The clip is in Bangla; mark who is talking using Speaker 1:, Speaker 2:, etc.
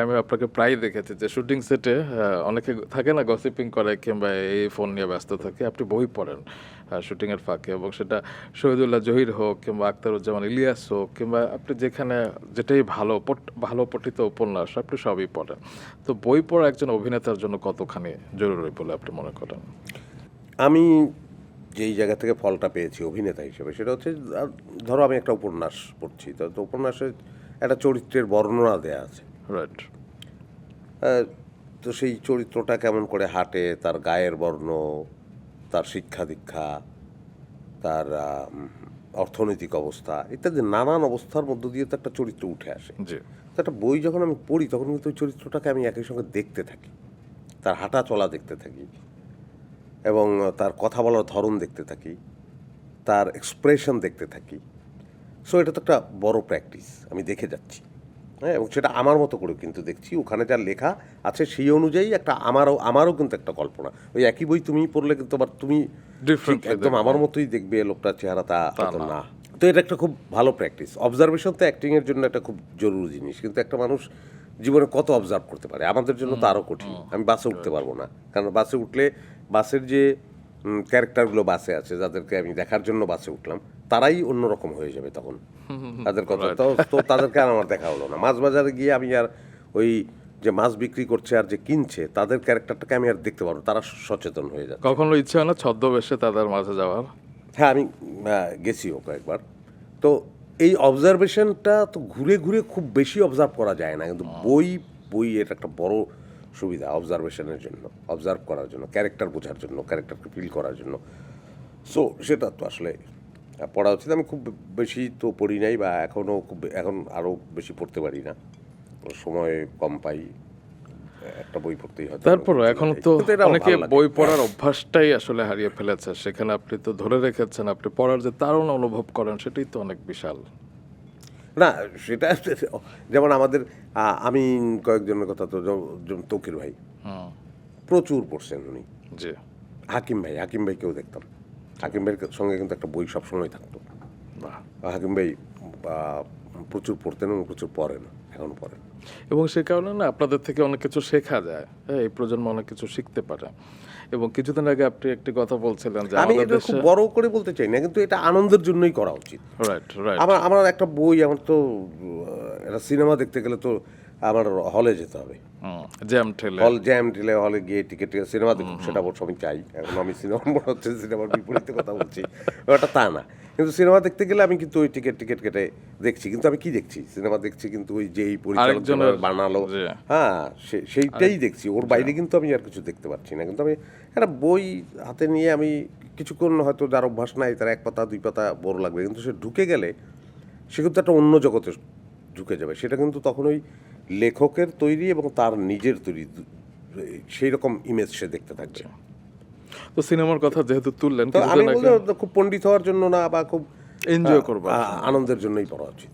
Speaker 1: আমি আপনাকে প্রায়ই দেখেছি যে শুটিং সেটে অনেকে থাকে না গসিপিং করে কিংবা এই ফোন নিয়ে ব্যস্ত থাকে, আপনি বই পড়েন শুটিংয়ের ফাঁকে, এবং সেটা শহীদুল্লাহ জহির হোক কিংবা আখতারুজ্জামান ইলিয়াস হোক কিংবা আপনি যেখানে যেটাই ভালো পঠিত উপন্যাস আপনি সবই পড়েন। তো বই পড়া একজন অভিনেতার জন্য কতখানি জরুরি বলে আপনি মনে করেন?
Speaker 2: আমি যেই জায়গা থেকে ফলটা পেয়েছি অভিনেতা হিসেবে সেটা হচ্ছে, ধরো আমি একটা উপন্যাস পড়ছি, তো উপন্যাসে একটা চরিত্রের বর্ণনা দেয়া আছে।
Speaker 1: রাইট।
Speaker 2: তো সেই চরিত্রটা কেমন করে হাঁটে, তার গায়ের বর্ণ, তার শিক্ষা দীক্ষা, তার অর্থনৈতিক অবস্থা ইত্যাদি নানান অবস্থার মধ্য দিয়ে তো একটা চরিত্র উঠে আসে।
Speaker 1: জি।
Speaker 2: তো একটা বই যখন আমি পড়ি তখন কিন্তু ওই চরিত্রটাকে আমি একই সঙ্গে দেখতে থাকি, তার হাঁটা চলা দেখতে থাকি, এবং তার কথা বলার ধরন দেখতে থাকি, তার এক্সপ্রেশন দেখতে থাকি। সো এটা তো একটা বড় প্র্যাকটিস, আমি দেখে যাচ্ছি, হ্যাঁ, এবং সেটা আমার মতো করে কিন্তু দেখছি। ওখানে যা লেখা আছে সেই অনুযায়ী একটা আমারও কিন্তু একটা কল্পনা। ওই একই বই তুমি পড়লে কিন্তু আবার তুমি ঠিক একদম আমার মতোই দেখবে লোকটার চেহারা, তা হয়তো না। তো এটা একটা খুব ভালো প্র্যাকটিস। অবজারভেশন তো অ্যাক্টিংয়ের জন্য একটা খুব জরুরি জিনিস, কিন্তু একটা মানুষ জীবনে কত অবজার্ভ করতে পারে? আমাদের জন্য তো আরও কঠিন। আমি বাসে উঠতে পারবো না, কারণ বাসে উঠলে বাসের যে ক্যারেক্টারগুলো বাসে আছে, যাদেরকে আমি দেখার জন্য বাসে উঠলাম, তারাই অন্যরকম হয়ে যাবে তখন তাদের কথা। তো তাদেরকে আর আমার দেখা হলো না। মাছ বাজারে গিয়ে আমি আর ওই যে মাছ বিক্রি করছে আর যে কিনছে তাদের ক্যারেক্টারটাকে আমি আর দেখতে পারবো, তারা সচেতন হয়ে যাচ্ছে।
Speaker 1: কখনো ইচ্ছে হয় না ছদ্মবেশে তাদের মাঝে যাওয়ার?
Speaker 2: হ্যাঁ, আমি গেছিও কয়েকবার। তো এই অবজারভেশনটা তো ঘুরে ঘুরে খুব বেশি অবজার্ভ করা যায় না, কিন্তু বই এর একটা বড় সুবিধা অবজারভেশনের জন্য, অবজার্ভ করার জন্য, ক্যারেক্টার বোঝার জন্য, ক্যারেক্টারকে ফিল করার জন্য। সো সেটা তো আসলে পড়া উচিত। আমি খুব বেশি তো পড়ি নাই, বা এখন আরও বেশি পড়তে পারি না, সময় কম পাই। একটা বই পড়তেই হয়।
Speaker 1: তারপরও এখন তো অনেকে বই পড়ার অভ্যাসটাই আসলে হারিয়ে ফেলেছে, সেখানে আপনি তো ধরে রেখেছেন, আপনি পড়ার যে তাড়না অনুভব করেন সেটাই তো অনেক বিশাল।
Speaker 2: না, সেটা যেমন আমাদের আমি কয়েকজনের কথা তো, যেমন তকির ভাই প্রচুর পড়ছেন উনি,
Speaker 1: জি।
Speaker 2: হাকিম ভাইকেও দেখতাম। হাকিম ভাইয়ের সঙ্গে কিন্তু একটা বই সবসময় থাকতো।
Speaker 1: বাহ।
Speaker 2: হাকিম ভাই প্রচুর পড়তেন এবং প্রচুর পড়েন, এখনো পড়েন।
Speaker 1: এবং সে কারণে না আপনাদের থেকে অনেক কিছু শেখা যায়, হ্যাঁ, এই প্রজন্ম অনেক কিছু শিখতে পারে। এবং কিছুদিন আগে আপনি একটি কথা বলছিলেন যে
Speaker 2: আমি
Speaker 1: আমাদের
Speaker 2: এটা খুব
Speaker 1: দেশে।
Speaker 2: বড় করে বলতে চাই না, কিন্তু এটা আনন্দের জন্যই করা উচিত।
Speaker 1: Right, right.
Speaker 2: আমার একটা বই, আমার তো একটা সিনেমা দেখতে গেলে তো আমার হলে যেতে হবে,
Speaker 1: জ্যাম ঠেলে।
Speaker 2: জ্যাম ঠেলে হলে গিয়ে টিকিট সিনেমা দেখুন, সেটা অবশ্য আমি চাই। এখন আমি সিনেমা মনে হচ্ছে সিনেমার বিপরীতে কথা বলছি, ওটা তা না। কিন্তু সিনেমা দেখতে গেলে আমি কিন্তু ওই টিকিট কেটে দেখছি, কিন্তু আমি কি দেখছি? সিনেমা দেখছি, কিন্তু ওই যেই পরিচালক বানালো, হ্যাঁ, সেইটাই দেখছি। ওর বাইরে কিন্তু আমি আর কিছু দেখতে পাচ্ছি না। কিন্তু আমি একটা বই হাতে নিয়ে আমি কিছুক্ষণ, হয়তো যার অভ্যাস নাই তার এক পাতা দুই পাতা বড় লাগবে, কিন্তু সে ঢুকে গেলে সে কিন্তু একটা অন্য জগতে ঢুকে যাবে। সেটা কিন্তু তখন ওই লেখকের তৈরি এবং তার নিজের তৈরি সেই রকম ইমেজ সে দেখতে থাকবে।
Speaker 1: তো সিনেমার কথা যেহেতু তুললেন,
Speaker 2: তো আমি খুব পণ্ডিত হওয়ার জন্য না, বা খুব
Speaker 1: এনজয় করবার
Speaker 2: আনন্দের জন্যই পড়া উচিত।